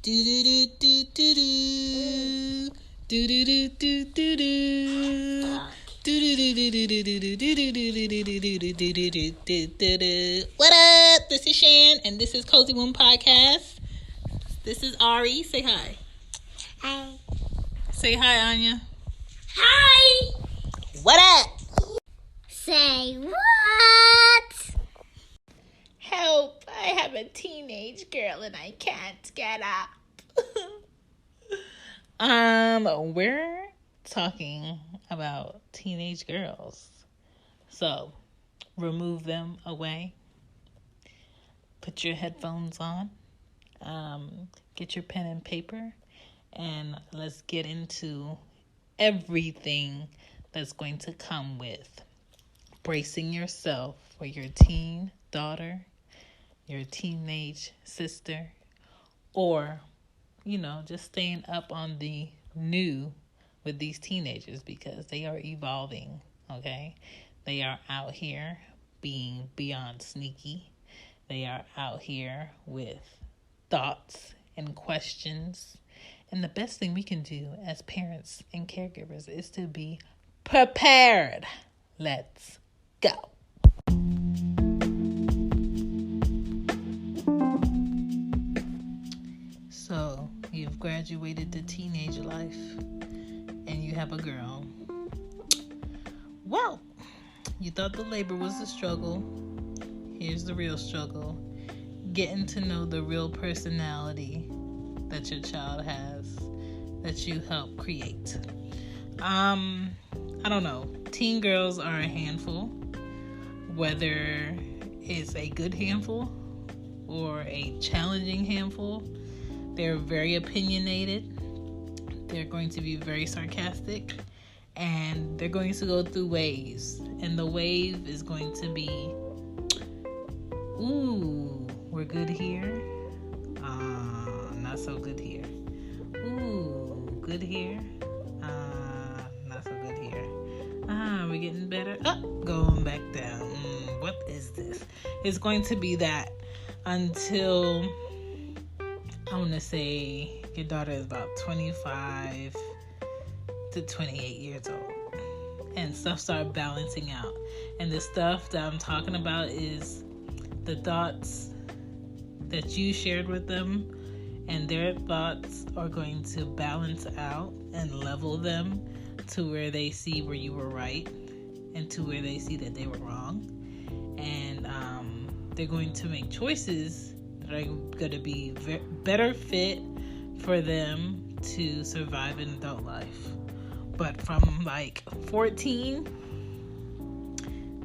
Do do do do do do. Do do do do do do. What up? This is Shan, and this is Cozy Womb Podcast. This is Ari. Say hi. Hi. Say hi, Anya. Hi. What up? Say what? Help! I have a teenage girl and I can't get up. We're talking about teenage girls. So, remove them away. Put your headphones on. Get your pen and paper. And let's get into everything that's going to come with bracing yourself for your teen daughter, your teenage sister, or, just staying up on the new with these teenagers because they are evolving, okay? They are out here being beyond sneaky. They are out here with thoughts and questions. And the best thing we can do as parents and caregivers is to be prepared. Let's go. So, you've graduated to teenage life and you have a girl. Well, you thought the labor was a struggle. Here's the real struggle. Getting to know the real personality that your child has, that you help create. I don't know. Teen girls are a handful, whether it's a good handful or a challenging handful. They're very opinionated. They're going to be very sarcastic, and they're going to go through waves. And the wave is going to be, ooh, we're good here. Not so good here. Ooh, good here. Not so good here. We're getting better. Going back down. What is this? It's going to be that until, I want to say, your daughter is about 25 to 28 years old. And stuff start balancing out. And the stuff that I'm talking about is the thoughts that you shared with them, and their thoughts are going to balance out and level them to where they see where you were right and to where they see that they were wrong. And they're going to make choices that are going to be better fit for them to survive in adult life. But from like 14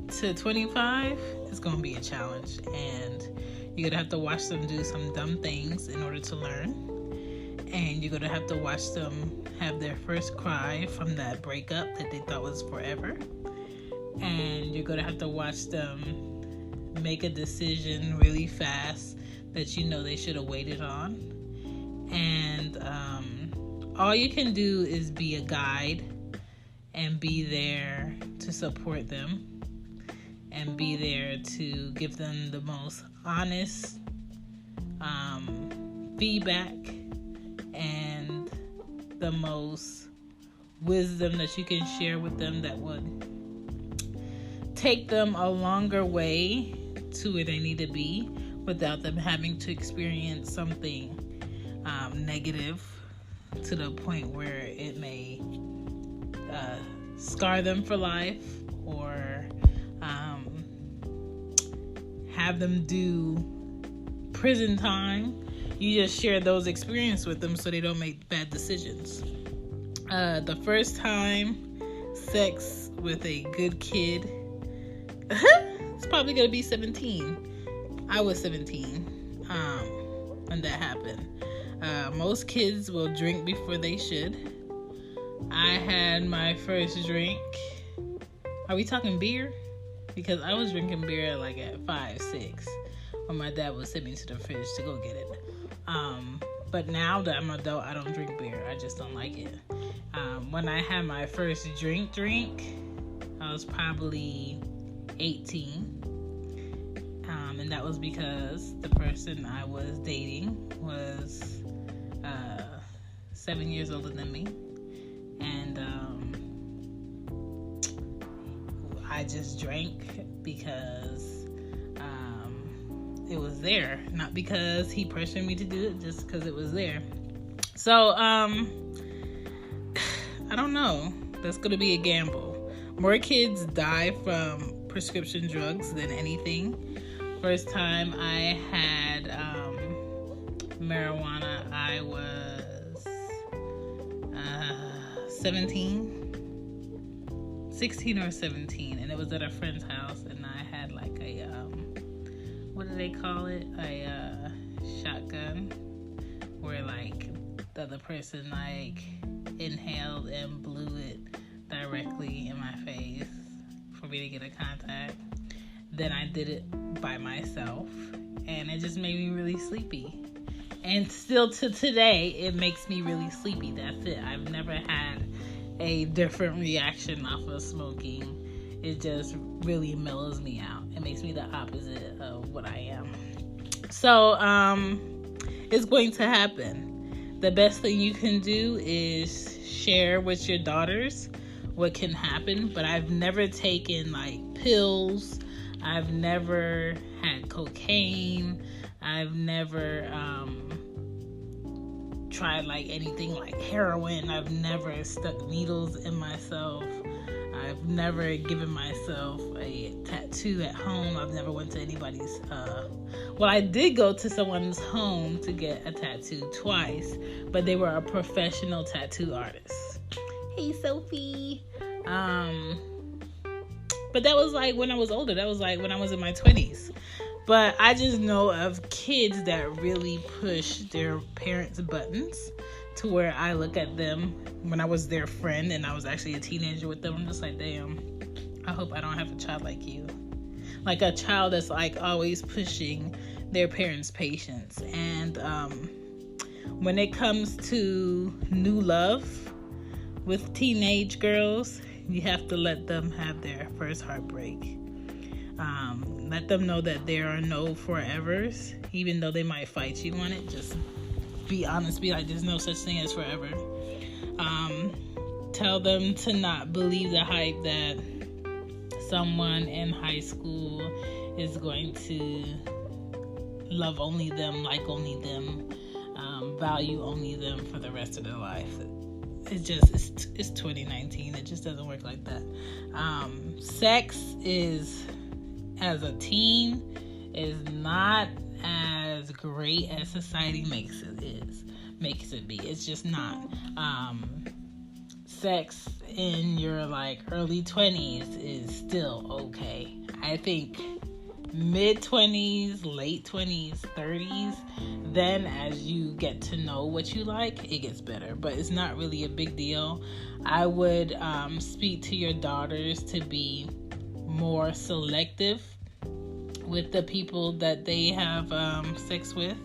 to 25, it's going to be a challenge. And you're going to have to watch them do some dumb things in order to learn. And you're going to have to watch them have their first cry from that breakup that they thought was forever. And you're going to have to watch them make a decision really fast that you know they should have waited on. And all you can do is be a guide and be there to support them and be there to give them the most honest feedback and the most wisdom that you can share with them that would take them a longer way to where they need to be without them having to experience something negative to the point where it may scar them for life or have them do prison time. You just share those experiences with them so they don't make bad decisions. The first time sex with a good kid, it's probably going to be 17. I was 17 when that happened. Most kids will drink before they should. I had my first drink. Are we talking beer? Because I was drinking beer like at 5, 6 when my dad would send me to the fridge to go get it. But now that I'm an adult, I don't drink beer. I just don't like it. When I had my first drink, I was probably 18. And that was because the person I was dating was 7 years older than me. And I just drank because it was there. Not because he pressured me to do it, just because it was there. So, I don't know. That's going to be a gamble. More kids die from prescription drugs than anything. First time I had marijuana, I was 16 or 17, and it was at a friend's house, and I had like a what do they call it, a shotgun, where like the other person like inhaled and blew it directly in my face for me to get a contact. Then I did it by myself, and it just made me really sleepy. And still to today, it makes me really sleepy. That's it. I've never had a different reaction off of smoking. It just really mellows me out. It makes me the opposite of what I am. So, it's going to happen. The best thing you can do is share with your daughters what can happen. But I've never taken like pills. I've never had cocaine. I've never tried like anything like heroin. I've never stuck needles in myself. I've never given myself a tattoo at home. I've never went to anybody's well, I did go to someone's home to get a tattoo twice, but they were a professional tattoo artist. Hey, Sophie. But that was like when I was older. That was like when I was in my 20s. But I just know of kids that really push their parents' buttons to where I look at them when I was their friend and I was actually a teenager with them. I'm just like, damn, I hope I don't have a child like you. Like a child that's like always pushing their parents' patience. And when it comes to new love with teenage girls, you have to let them have their first heartbreak. Let them know that there are no forevers, even though they might fight you on it. Just be honest, be like, there's no such thing as forever. Tell them to not believe the hype that someone in high school is going to love only them, like only them, value only them for the rest of their life. It's 2019. It just doesn't work like that. Sex is, as a teen, is not as great as society makes it be. It's just not. Sex in your like early 20s is still okay. I think mid-20s, late 20s, 30s, then as you get to know what you like, it gets better. But it's not really a big deal. I would speak to your daughters to be more selective with the people that they have sex with.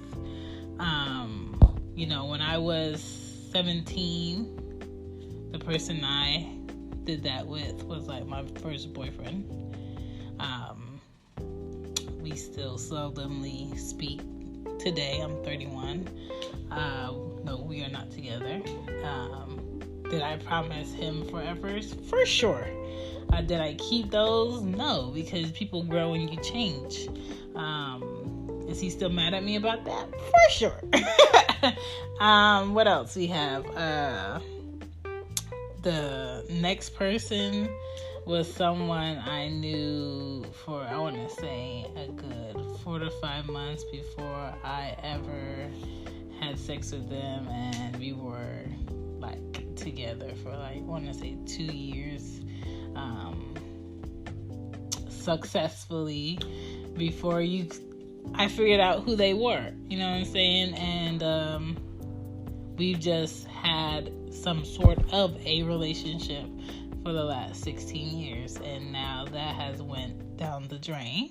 When I was 17, the person I did that with was like my first boyfriend. We still seldomly speak today. I'm 31. No, we are not together. Did I promise him forevers? For sure. Did I keep those? No, because people grow and you change. Is he still mad at me about that? For sure. What else we have? The next person was someone I knew for, I want to say, a good 4 to 5 months before I ever had sex with them, and we were like together for like, I want to say 2 years successfully before I figured out who they were, you know what I'm saying? And we've just had some sort of a relationship for the last 16 years, and now that has went down the drain.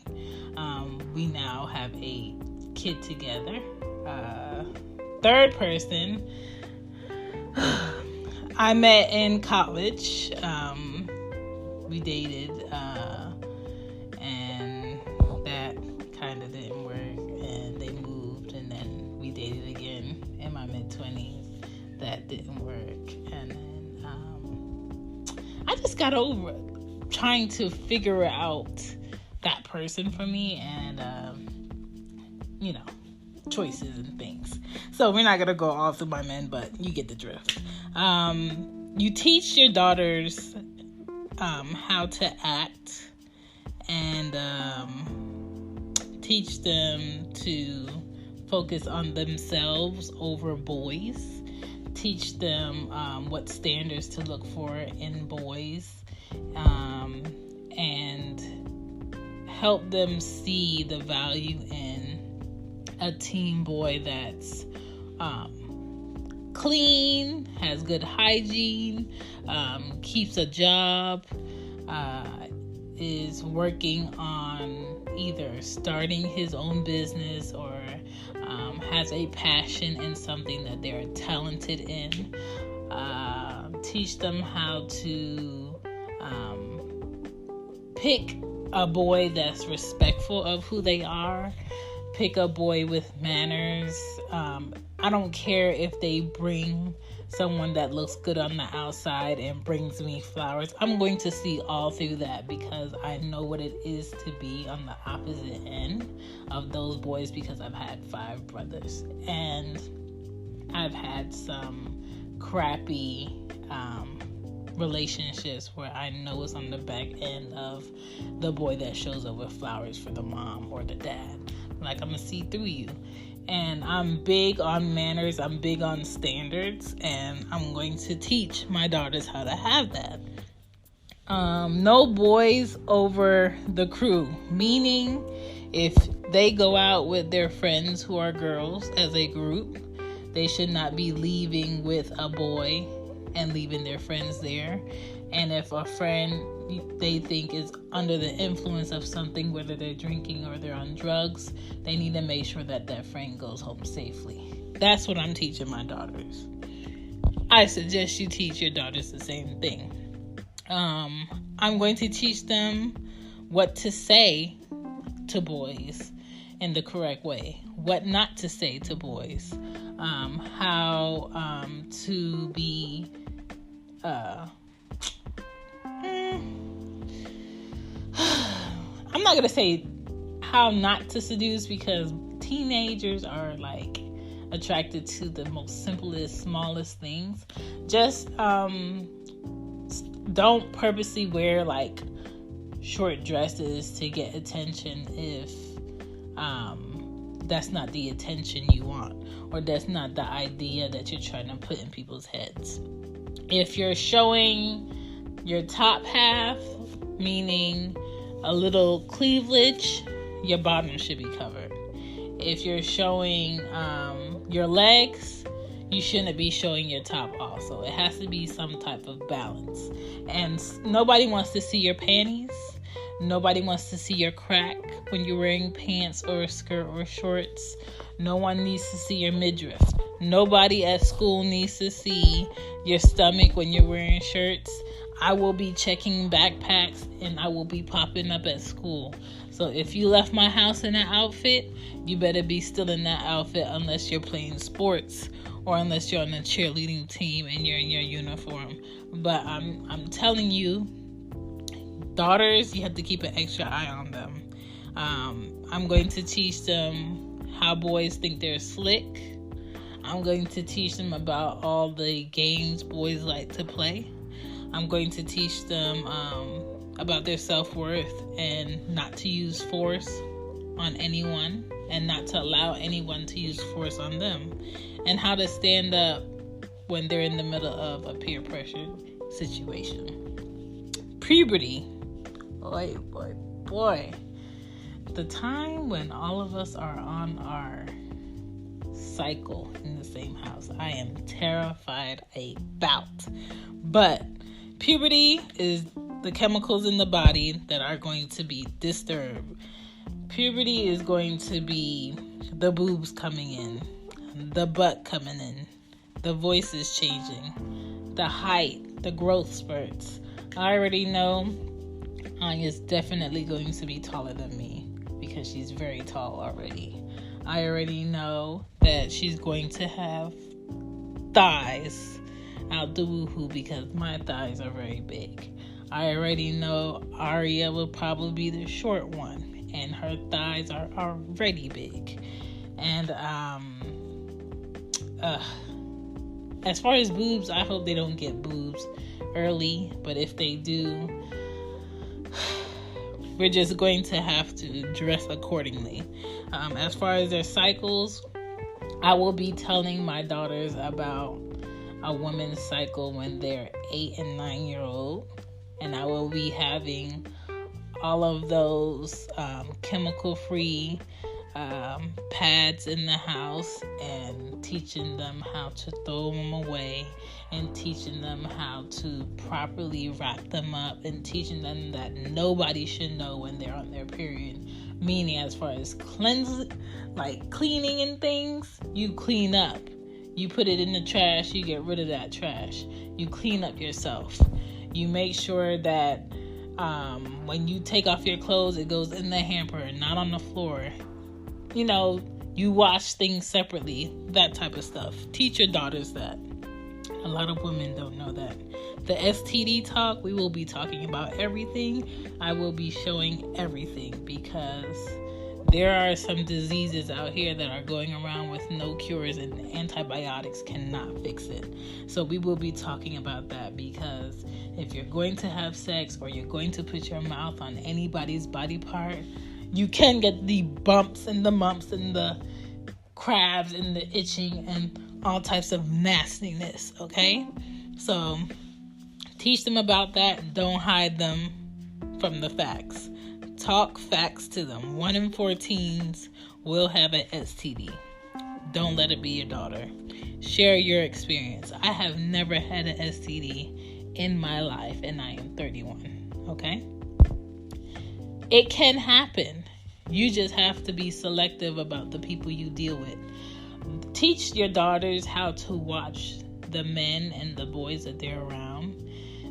We now have a kid together. Third person I met in college. We dated, and that kind of didn't work, and they moved, and then we dated again in my mid-20s. That that didn't work. And then I just got over trying to figure out that person for me, and choices and things. So we're not gonna go all through my men, but you get the drift. You teach your daughters how to act, and teach them to focus on themselves over boys. Teach them what standards to look for in boys, and help them see the value in a teen boy that's clean, has good hygiene, keeps a job, is working on either starting his own business or has a passion in something that they're talented in. Teach them how to pick a boy that's respectful of who they are. Pick a boy with manners. I don't care if they bring someone that looks good on the outside and brings me flowers. I'm going to see all through that, because I know what it is to be on the opposite end of those boys, because I've had 5 brothers and I've had some crappy relationships where I know it's on the back end of the boy that shows up with flowers for the mom or the dad. Like, I'm gonna see through you. And I'm big on manners, I'm big on standards, and I'm going to teach my daughters how to have that. No boys over the crew, meaning if they go out with their friends who are girls as a group, they should not be leaving with a boy and leaving their friends there. And if a friend they think is under the influence of something, whether they're drinking or they're on drugs, they need to make sure that that friend goes home safely. That's what I'm teaching my daughters. I suggest you teach your daughters the same thing. I'm going to teach them what to say to boys in the correct way, what not to say to boys, how to be I'm not going to say how not to seduce, because teenagers are like attracted to the most simplest, smallest things. Just don't purposely wear like short dresses to get attention if that's not the attention you want, or that's not the idea that you're trying to put in people's heads. If you're showing your top half, meaning a little cleavage, your bottom should be covered. If you're showing your legs, you shouldn't be showing your top also. It has to be some type of balance. And nobody wants to see your panties. Nobody wants to see your crack when you're wearing pants or a skirt or shorts. No one needs to see your midriff. Nobody at school needs to see your stomach when you're wearing shirts. I will be checking backpacks and I will be popping up at school. So if you left my house in that outfit, you better be still in that outfit unless you're playing sports or unless you're on a cheerleading team and you're in your uniform. But I'm telling you, daughters, you have to keep an extra eye on them. I'm going to teach them how boys think they're slick. I'm going to teach them about all the games boys like to play. I'm going to teach them about their self-worth and not to use force on anyone and not to allow anyone to use force on them, and how to stand up when they're in the middle of a peer pressure situation. Puberty. Boy. The time when all of us are on our cycle in the same house, I am terrified about. But puberty is the chemicals in the body that are going to be disturbed. Puberty is going to be the boobs coming in, the butt coming in, the voices changing, the height, the growth spurts. I already know Anya's definitely going to be taller than me because she's very tall already. I already know that she's going to have thighs out the woohoo because my thighs are very big. I already know Aria will probably be the short one, and her thighs are already big. And as far as boobs, I hope they don't get boobs early, but if they do, we're just going to have to dress accordingly. As far as their cycles, I will be telling my daughters about a woman's cycle when they're 8 and 9 year old, and I will be having all of those chemical free pads in the house, and teaching them how to throw them away, and teaching them how to properly wrap them up, and teaching them that nobody should know when they're on their period. Meaning, as far as cleaning and things, you clean up. You put it in the trash, you get rid of that trash. You clean up yourself. You make sure that when you take off your clothes, it goes in the hamper and not on the floor. You wash things separately, that type of stuff. Teach your daughters that. A lot of women don't know that. The STD talk, we will be talking about everything. I will be showing everything, because there are some diseases out here that are going around with no cures, and antibiotics cannot fix it. So we will be talking about that, because if you're going to have sex or you're going to put your mouth on anybody's body part, you can get the bumps and the mumps and the crabs and the itching and all types of nastiness, okay? So teach them about that. Don't hide them from the facts. Talk facts to them. 1 in 4 teens will have an STD. Don't let it be your daughter. Share your experience. I have never had an STD in my life, and I am 31, okay? It can happen. You just have to be selective about the people you deal with. Teach your daughters how to watch the men and the boys that they're around.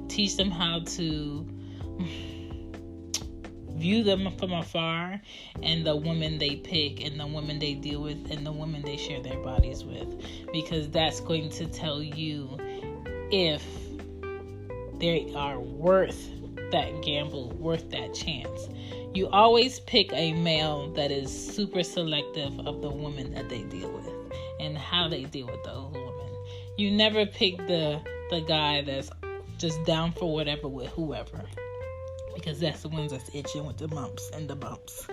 Teach them how to view them from afar, and the women they pick, and the women they deal with, and the women they share their bodies with, because that's going to tell you if they are worth that gamble, worth that chance. You always pick a male that is super selective of the woman that they deal with and how they deal with those women. You never pick the guy that's just down for whatever with whoever, because that's the ones that's itching with the mumps and the bumps.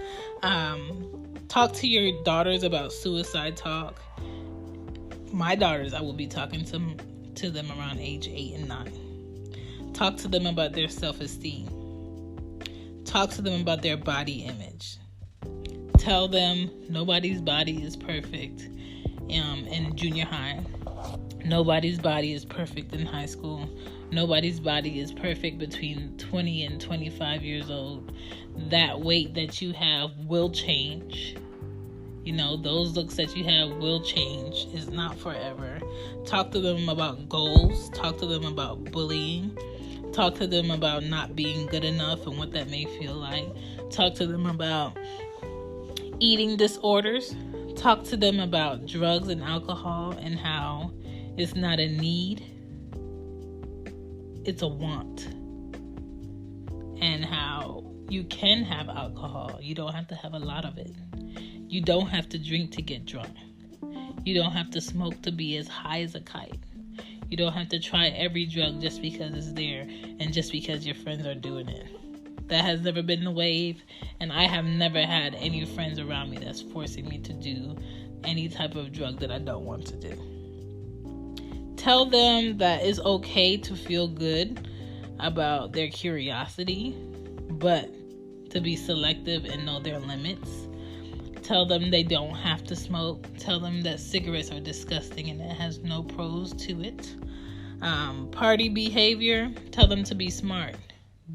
Talk to your daughters about suicide talk. My daughters, I will be talking to them around age 8 and 9. Talk to them about their self-esteem. Talk to them about their body image. Tell them nobody's body is perfect in junior high. Nobody's body is perfect in high school. Nobody's body is perfect between 20 and 25 years old. That weight that you have will change. Those looks that you have will change. It's not forever. Talk to them about goals. Talk to them about bullying. Talk to them about not being good enough and what that may feel like. Talk to them about eating disorders. Talk to them about drugs and alcohol and how it's not a need, it's a want. And how you can have alcohol. You don't have to have a lot of it. You don't have to drink to get drunk. You don't have to smoke to be as high as a kite. You don't have to try every drug just because it's there and just because your friends are doing it. That has never been the wave, and I have never had any friends around me that's forcing me to do any type of drug that I don't want to do. Tell them that it's okay to feel good about their curiosity, but to be selective and know their limits. Tell them they don't have to smoke. Tell them that cigarettes are disgusting and it has no pros to it. Party behavior, tell them to be smart.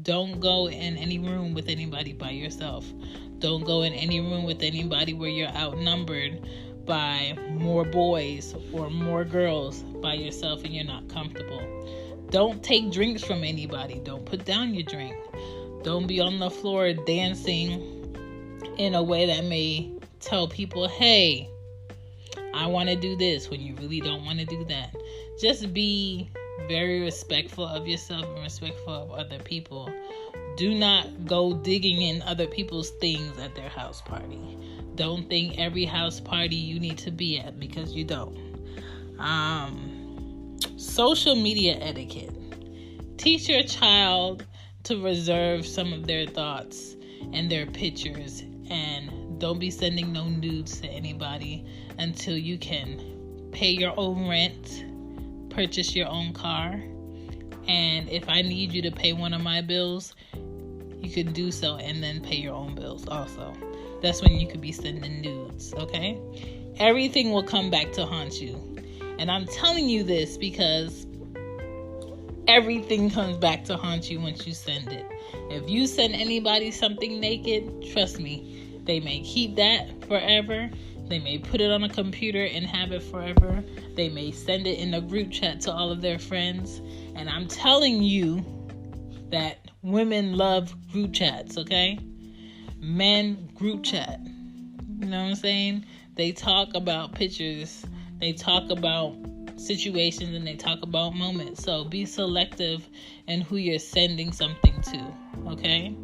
Don't go in any room with anybody by yourself. Don't go in any room with anybody where you're outnumbered by more boys or more girls by yourself and you're not comfortable. Don't take drinks from anybody. Don't put down your drink. Don't be on the floor dancing in a way that may tell people, hey, I want to do this when you really don't want to do that. Just be very respectful of yourself and respectful of other people. Do not go digging in other people's things at their house party. Don't think every house party you need to be at, because you don't. Social media etiquette. Teach your child to reserve some of their thoughts and their pictures, and don't be sending no nudes to anybody until you can pay your own rent, purchase your own car, and if I need you to pay one of my bills, you can do so and then pay your own bills also. That's when you could be sending nudes, okay? Everything will come back to haunt you. And I'm telling you this because everything comes back to haunt you once you send it. If you send anybody something naked, trust me, they may keep that forever. They may put it on a computer and have it forever. They may send it in a group chat to all of their friends. And I'm telling you that women love group chats, okay? Men, group chat. You know what I'm saying? They talk about pictures. They talk about situations and they talk about moments. So be selective in who you're sending something to, okay?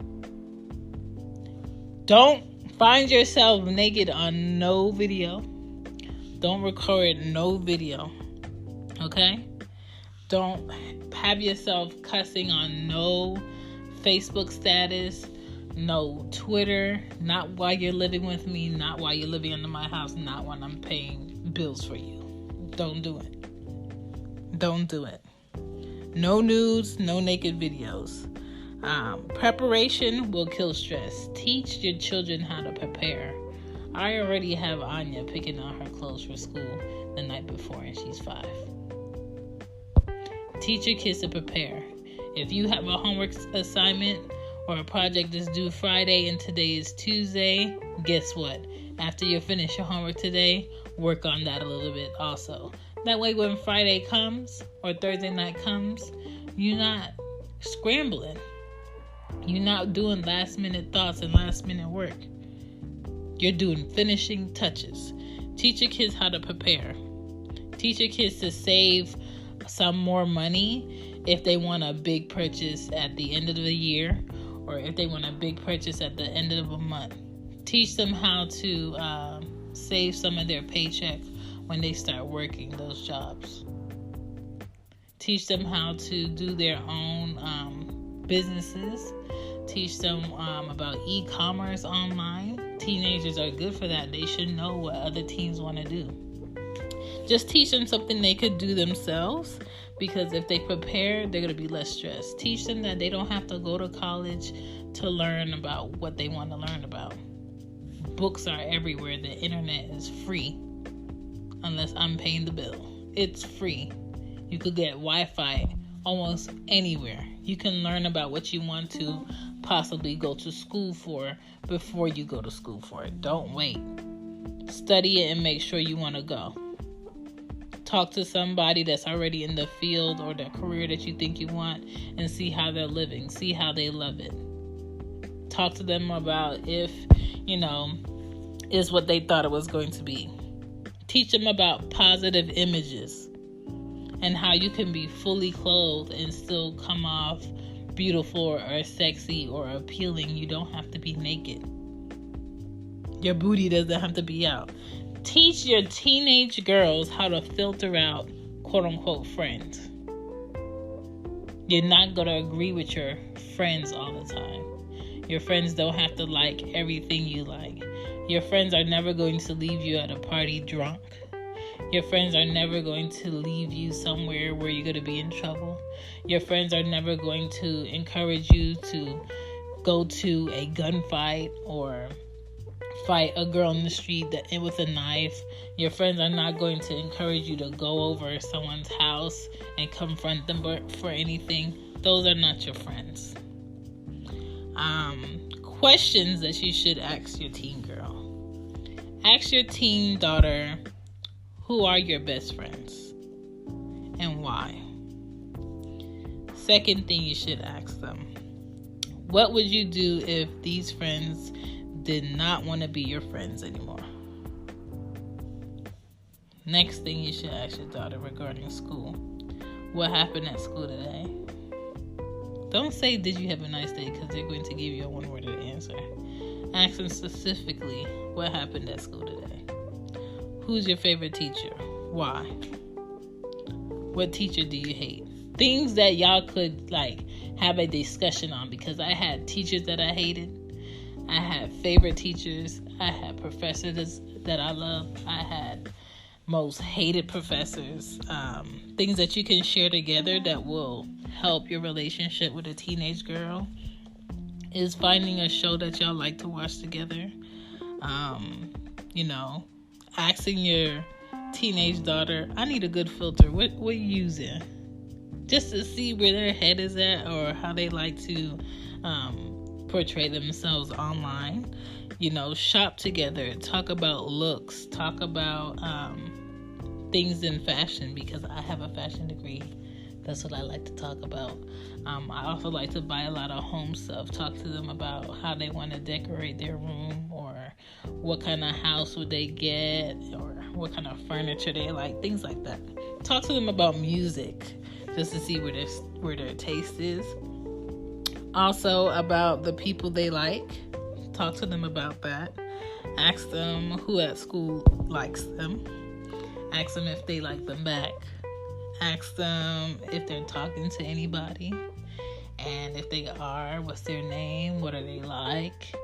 Don't find yourself naked on no video. Don't record no video, okay? Don't have yourself cussing on no Facebook status, no Twitter, not while you're living with me, not while you're living under my house, not when I'm paying bills for you. Don't do it. Don't do it. No nudes, no naked videos. Preparation will kill stress. Teach your children how to prepare. I already have Anya picking out her clothes for school the night before, and she's 5. Teach your kids to prepare. If you have a homework assignment or a project that's due Friday and today is Tuesday, guess what? After you finish your homework today, work on that a little bit also. That way when Friday comes or Thursday night comes, you're not scrambling. You're not doing last minute thoughts and last minute work. You're doing finishing touches. Teach your kids how to prepare. Teach your kids to save some more money if they want a big purchase at the end of the year or if they want a big purchase at the end of a month. Teach them how to save some of their paycheck when they start working those jobs. Teach them how to do their own businesses. Teach them about e-commerce online. Teenagers are good for that. They should know what other teens want to do. Just teach them something they could do themselves, because if they prepare, they're going to be less stressed. Teach them that they don't have to go to college to learn about what they want to learn about. Books are everywhere. The internet is free, unless I'm paying the bill. It's free. You could get Wi-Fi almost anywhere. You can learn about what you want to possibly go to school for before you go to school for it. Don't wait. Study it and make sure you want to go. Talk to somebody that's already in the field or the career that you think you want and see how they're living. See how they love it. Talk to them about if, is what they thought it was going to be. Teach them about positive images and how you can be fully clothed and still come off beautiful or sexy or appealing. You don't have to be naked. Your booty doesn't have to be out. Teach your teenage girls how to filter out quote-unquote friends. You're not going to agree with your friends all the time. Your friends don't have to like everything you like. Your friends are never going to leave you at a party drunk. Your friends are never going to leave you somewhere where you're going to be in trouble. Your friends are never going to encourage you to go to a gunfight or fight a girl in the street with a knife. Your friends are not going to encourage you to go over someone's house and confront them for anything. Those are not your friends. Questions that you should ask your teen girl. Ask your teen daughter, who are your best friends and why? Second thing you should ask them, what would you do if these friends did not want to be your friends anymore? Next thing you should ask your daughter regarding school. What happened at school today? Don't say, did you have a nice day? Because they're going to give you a one-worded answer. Ask them specifically, what happened at school today? Who's your favorite teacher? Why? What teacher do you hate? Things that y'all could have a discussion on, because I had teachers that I hated. I had favorite teachers. I had professors that I loved. I had most hated professors. Things that you can share together that will help your relationship with a teenage girl is finding a show that y'all like to watch together. Asking your teenage daughter, I need a good filter. What are you using? Just to see where their head is at, or how they like to portray themselves online. Shop together, talk about looks, talk about things in fashion, because I have a fashion degree. That's what I like to talk about. I also like to buy a lot of home stuff. Talk to them about how they want to decorate their room, or what kind of house would they get, or what kind of furniture they like, things like that. Talk to them about music, just to see where their taste is. Also about the people they like. Talk to them about that. Ask them who at school likes them. Ask them if they like them back. Ask them if they're talking to anybody. And if they are, what's their name? What are they like?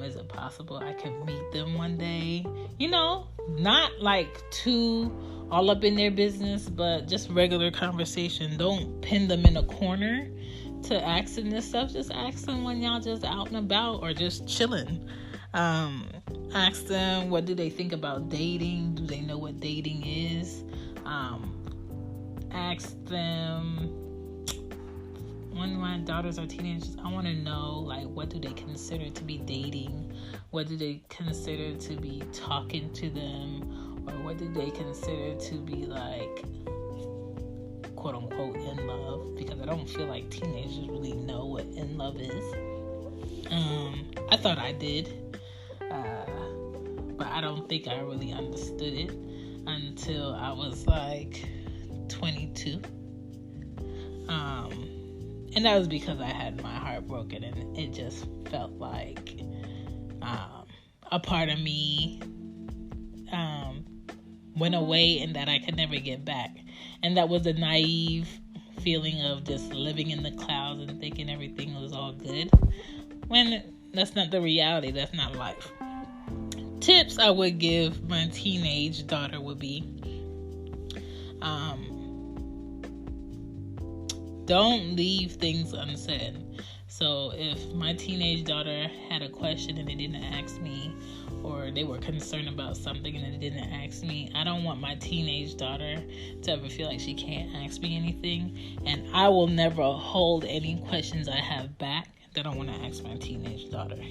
Is it possible I can meet them one day? Not too all up in their business, but just regular conversation. Don't pin them in a corner to ask them this stuff. Just ask them when y'all just out and about, or just chilling. Ask them, what do they think about dating? Do they know what dating is? Ask them, when my daughters are teenagers, I want to know, what do they consider to be dating? What do they consider to be talking to them? Or what do they consider to be, quote unquote, in love? Because I don't feel like teenagers really know what in love is. I thought I did. But I don't think I really understood it until I was 22. And that was because I had my heart broken, and it just felt like a part of me went away, and that I could never get back. And that was a naive feeling of just living in the clouds and thinking everything was all good, when that's not the reality. That's not life. Tips I would give my teenage daughter would be, don't leave things unsaid. So if my teenage daughter had a question and they didn't ask me, or they were concerned about something and they didn't ask me, I don't want my teenage daughter to ever feel like she can't ask me anything. And I will never hold any questions I have back that I want to ask my teenage daughter.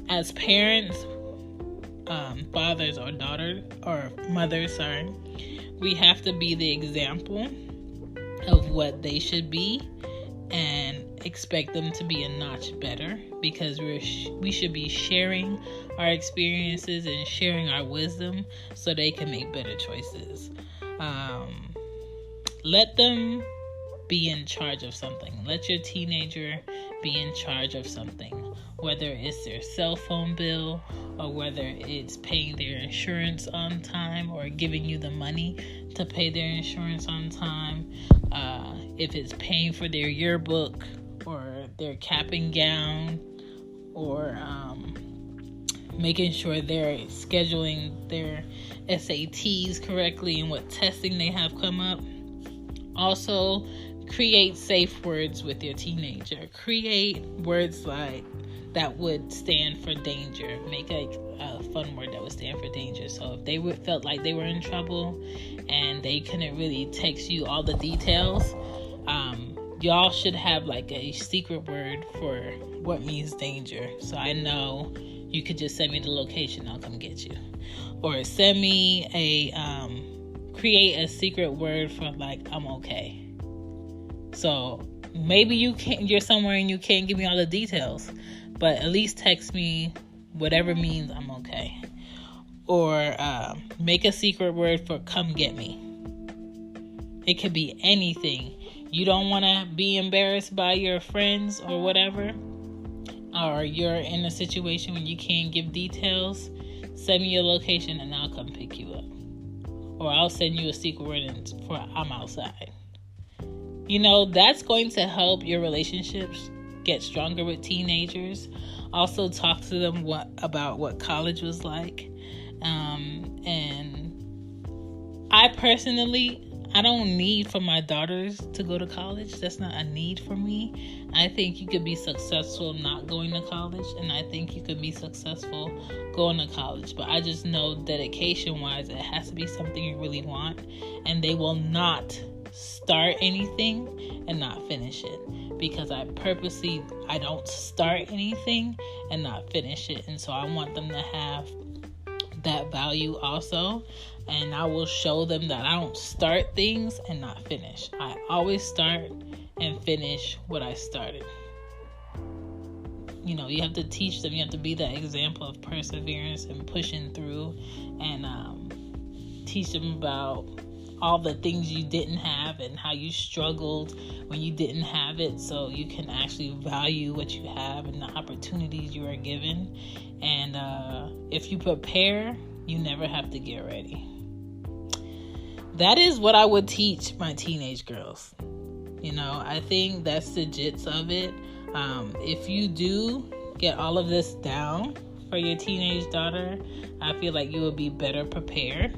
As parents, fathers or mothers, we have to be the example of what they should be, and expect them to be a notch better, because we should be sharing our experiences and sharing our wisdom so they can make better choices. Let them be in charge of something. Let your teenager be in charge of something, whether it's their cell phone bill, or whether it's paying their insurance on time, or giving you the money to pay their insurance on time. If it's paying for their yearbook, or their cap and gown, or making sure they're scheduling their SATs correctly and what testing they have come up. Also, create safe words with your teenager. Create words that would stand for danger. Make a fun word that would stand for danger. So if they felt like they were in trouble and they couldn't really text you all the details, y'all should have a secret word for what means danger. So I know you could just send me the location, I'll come get you. Or send me create a secret word for I'm okay. So maybe you're somewhere and you can't give me all the details, but at least text me whatever means I'm okay. or make a secret word for come get me. It could be anything. You don't want to be embarrassed by your friends or whatever, or you're in a situation when you can't give details, send me your location and I'll come pick you up. Or I'll send you a secret word for I'm outside. That's going to help your relationships get stronger with teenagers. Also talk to them about what college was like. And I personally, I don't need for my daughters to go to college. That's not a need for me. I think you could be successful not going to college, and I think you could be successful going to college. But I just know dedication-wise, it has to be something you really want, and they will not start anything and not finish it, because I don't start anything and not finish it. And so I want them to have that value also. And I will show them that I don't start things and not finish. I always start and finish what I started. You have to teach them. You have to be that example of perseverance and pushing through, and teach them about all the things you didn't have and how you struggled when you didn't have it, so you can actually value what you have and the opportunities you are given. And if you prepare, you never have to get ready. That is what I would teach my teenage girls. I think that's the gist of it. If you do get all of this down for your teenage daughter, I feel like you will be better prepared.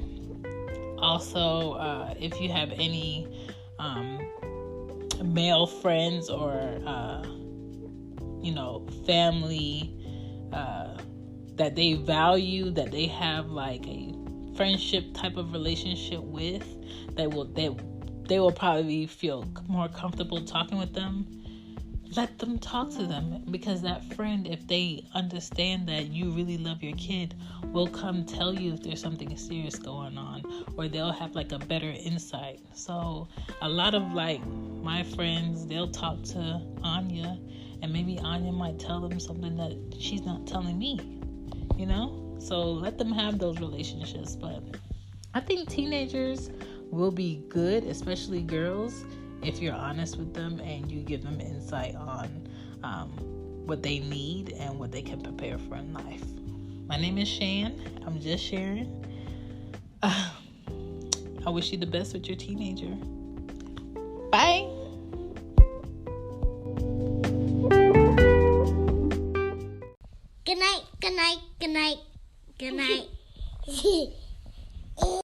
Also, if you have any male friends or, family that they value, that they have like a friendship type of relationship with, they will probably feel more comfortable talking with them. Let them talk to them, because that friend, if they understand that you really love your kid, will come tell you if there's something serious going on, or they'll have like a better insight. So a lot of like my friends, they'll talk to Anya, and maybe Anya might tell them something that she's not telling me, So let them have those relationships. But I think teenagers will be good, especially girls, if you're honest with them and you give them insight on what they need and what they can prepare for in life. My name is Shan. I'm just sharing. I wish you the best with your teenager.